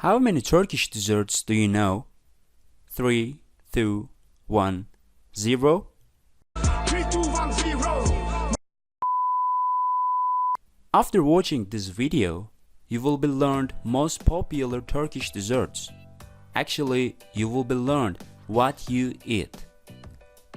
How many Turkish desserts do you know? 3, 2, 1, 0. 3, 2, 1, 0. After watching this video, you will be learned most popular Turkish desserts. Actually, you will be learned what you eat.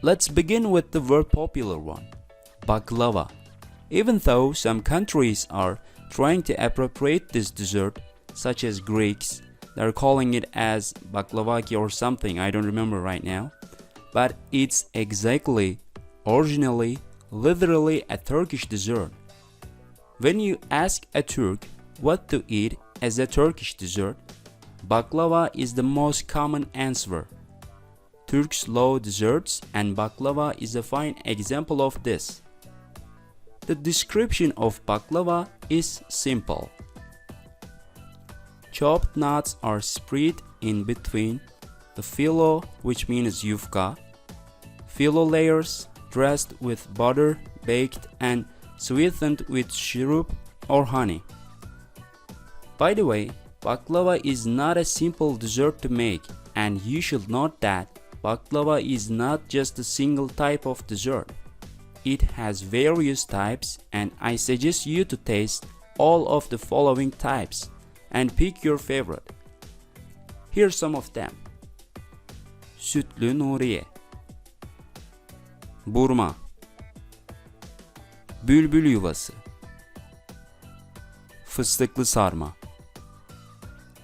Let's begin with the very popular one, baklava. Even though some countries are trying to appropriate this dessert, such as Greeks, they're calling it as baklavaki or something, I don't remember right now. But it's exactly, originally, literally a Turkish dessert. When you ask a Turk what to eat as a Turkish dessert, baklava is the most common answer. Turks love desserts and baklava is a fine example of this. The description of baklava is simple. Chopped nuts are spread in between the filo, which means yufka, filo layers dressed with butter, baked and sweetened with syrup or honey. By the way, baklava is not a simple dessert to make, and you should note that baklava is not just a single type of dessert. It has various types, and I suggest you to taste all of the following types and pick your favorite. Here's some of them. Sütlü Nuriye, burma, bülbül yuvası, fıstıklı sarma.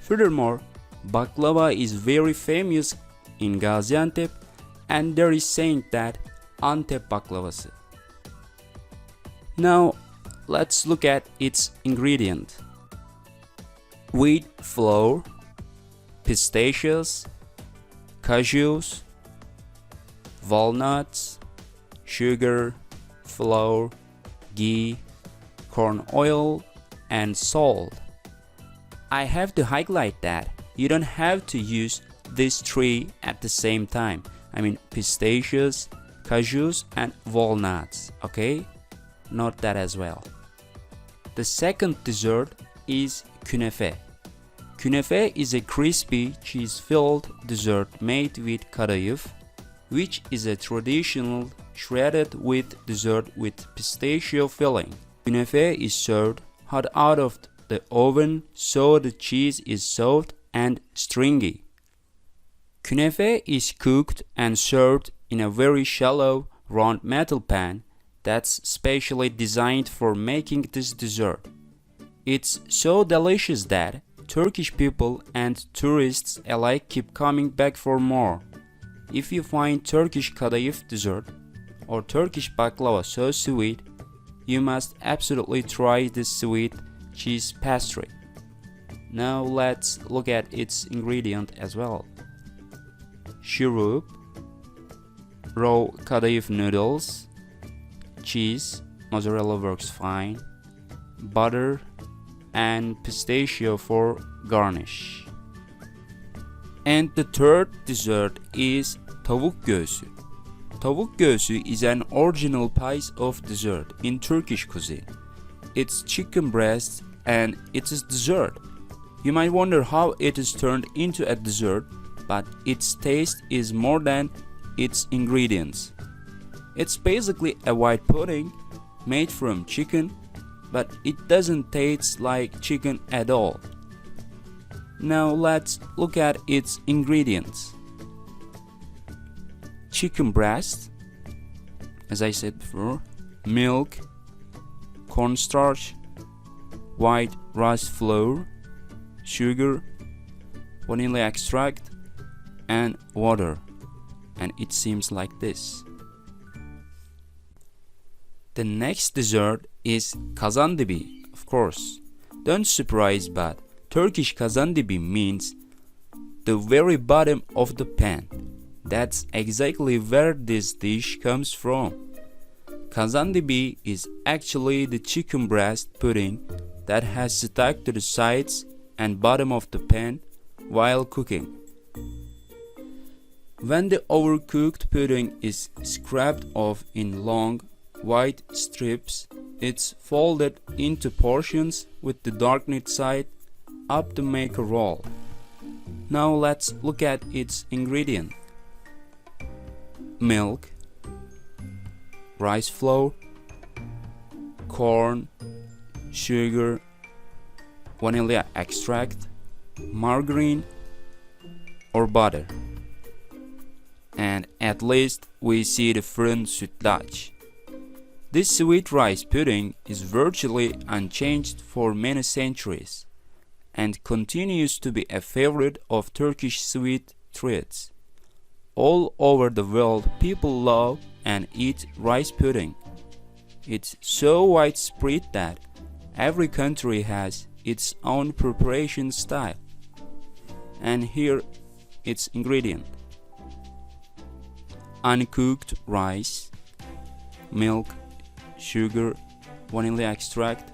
Furthermore, baklava is very famous in Gaziantep, and there is saying that Antep baklavası. Now, let's look at its ingredient. Wheat flour, pistachios, cashews, walnuts, sugar, flour, ghee, corn oil, and salt. I have to highlight that you don't have to use these three at the same time. I mean pistachios, cashews, and walnuts, okay? Note that as well. The second dessert is künefe. Künefe is a crispy cheese-filled dessert made with kadayıf, which is a traditional shredded wheat dessert with pistachio filling. Künefe is served hot out of the oven, so the cheese is soft and stringy. Künefe is cooked and served in a very shallow, round metal pan that's specially designed for making this dessert. It's so delicious that Turkish people and tourists alike keep coming back for more. If you find Turkish kadayıf dessert or Turkish baklava so sweet, you must absolutely try this sweet cheese pastry. Now let's look at its ingredient as well. Syrup, raw kadayıf noodles, cheese, mozzarella works fine, butter, and pistachio for garnish. And the third dessert is tavuk göğsü. Tavuk göğsü is an original piece of dessert in Turkish cuisine. It's chicken breast and it's a dessert. You might wonder how it is turned into a dessert, but its taste is more than its ingredients. It's basically a white pudding made from chicken, but it doesn't taste like chicken at all. Now let's look at its ingredients. Chicken breast, as I said before, milk, cornstarch, white rice flour, sugar, vanilla extract, and water. And it seems like this. The next dessert is kazandibi, of course. Don't surprise, but Turkish kazandibi means the very bottom of the pan. That's exactly where this dish comes from. Kazandibi is actually the chicken breast pudding that has stuck to the sides and bottom of the pan while cooking. When the overcooked pudding is scraped off in long, white strips, it's folded into portions with the darkened side up to make a roll. Now let's look at its ingredient. Milk, rice flour, corn, sugar, vanilla extract, margarine or butter. And at least we see the fırın sütlaç. This sweet rice pudding is virtually unchanged for many centuries and continues to be a favorite of Turkish sweet treats. All over the world, people love and eat rice pudding. It's so widespread that every country has its own preparation style. And here its ingredient: uncooked rice, milk, sugar, vanilla extract,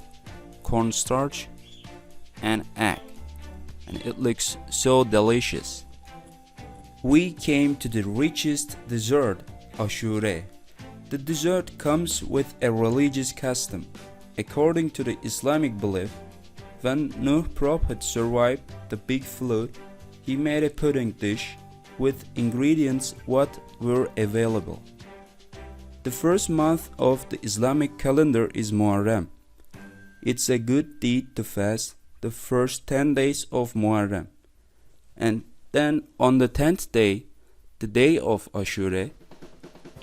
cornstarch, and egg. And it looks so delicious. We came to the richest dessert, aşure. The dessert comes with a religious custom. According to the Islamic belief, when Nuh Prophet survived the big flood, he made a pudding dish with ingredients what were available. The first month of the Islamic calendar is Muharrem. It's a good deed to fast the first 10 days of Muharrem. And then on the 10th day, the day of Ashura,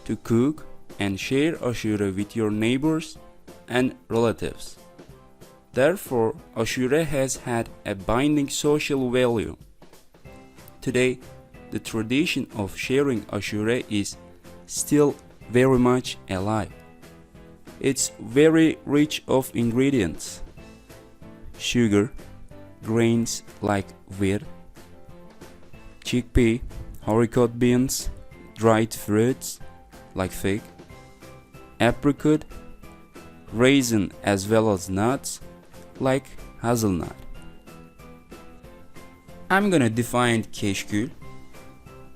to cook and share Ashura with your neighbors and relatives. Therefore, Ashura has had a binding social value. Today, the tradition of sharing Ashura is still very much alive. It's very rich of ingredients: sugar, grains like wheat, chickpea, haricot beans, dried fruits like fig, apricot, raisin as well as nuts like hazelnut. I'm gonna define keşkül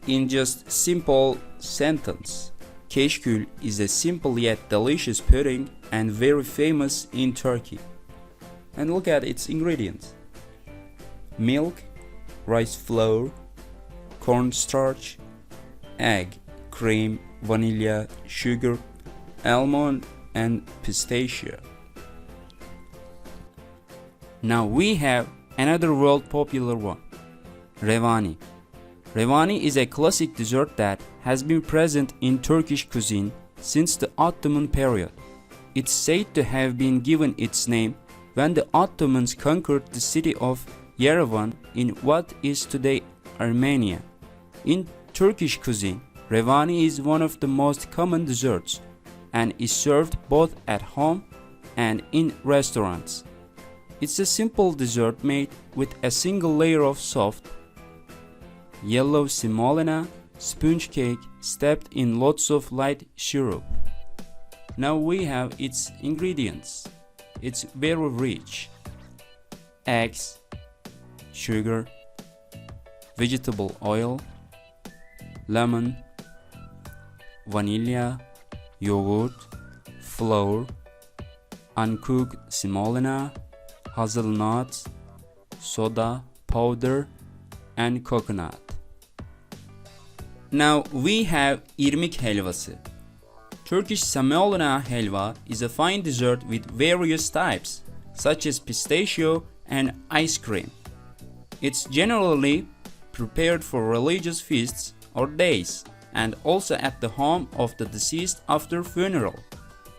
in just simple sentence. Keşkül is a simple yet delicious pudding and very famous in Turkey. And look at its ingredients: milk, rice flour, cornstarch, egg, cream, vanilla, sugar, almond, and pistachio. Now we have another world popular one, revani. Revani is a classic dessert that has been present in Turkish cuisine since the Ottoman period. It's said to have been given its name when the Ottomans conquered the city of Yerevan in what is today Armenia. In Turkish cuisine, revani is one of the most common desserts and is served both at home and in restaurants. It's a simple dessert made with a single layer of soft, yellow semolina sponge cake steeped in lots of light syrup. Now we have its ingredients. It's very rich: eggs, sugar, vegetable oil, lemon, vanilla, yogurt, flour, uncooked semolina, hazelnuts, soda powder, and coconut. Now we have irmik helvası. Turkish semolina helva is a fine dessert with various types, such as pistachio and ice cream. It's generally prepared for religious feasts or days, and also at the home of the deceased after funeral,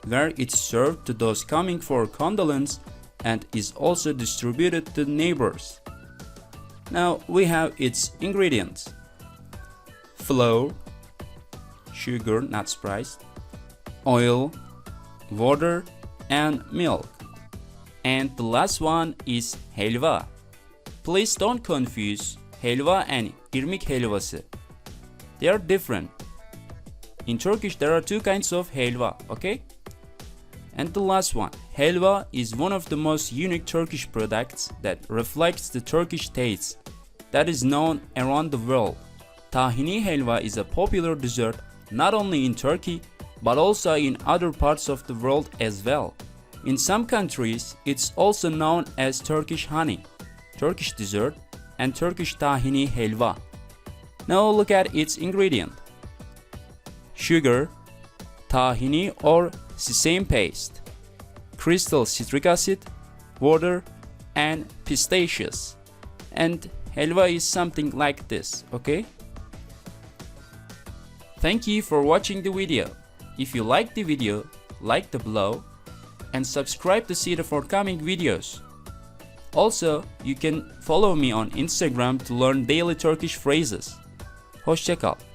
where it's served to those coming for condolence and is also distributed to neighbors. Now we have its ingredients: flour, sugar not spiced, oil, water, and milk. And the last one is helva. Please don't confuse helva and irmik helvası. They are different. In Turkish there are two kinds of helva, okay? And the last one, helva is one of the most unique Turkish products that reflects the Turkish taste that is known around the world. Tahini helva is a popular dessert not only in Turkey but also in other parts of the world as well. In some countries, it's also known as Turkish honey, Turkish dessert, and Turkish tahini helva. Now look at its ingredient. Sugar, tahini or sesame paste, crystal citric acid, water, and pistachios. And helva is something like this, okay? Thank you for watching the video. If you liked the video, like the below and subscribe to see the forthcoming videos. Also, you can follow me on Instagram to learn daily Turkish phrases. Hoşça kal.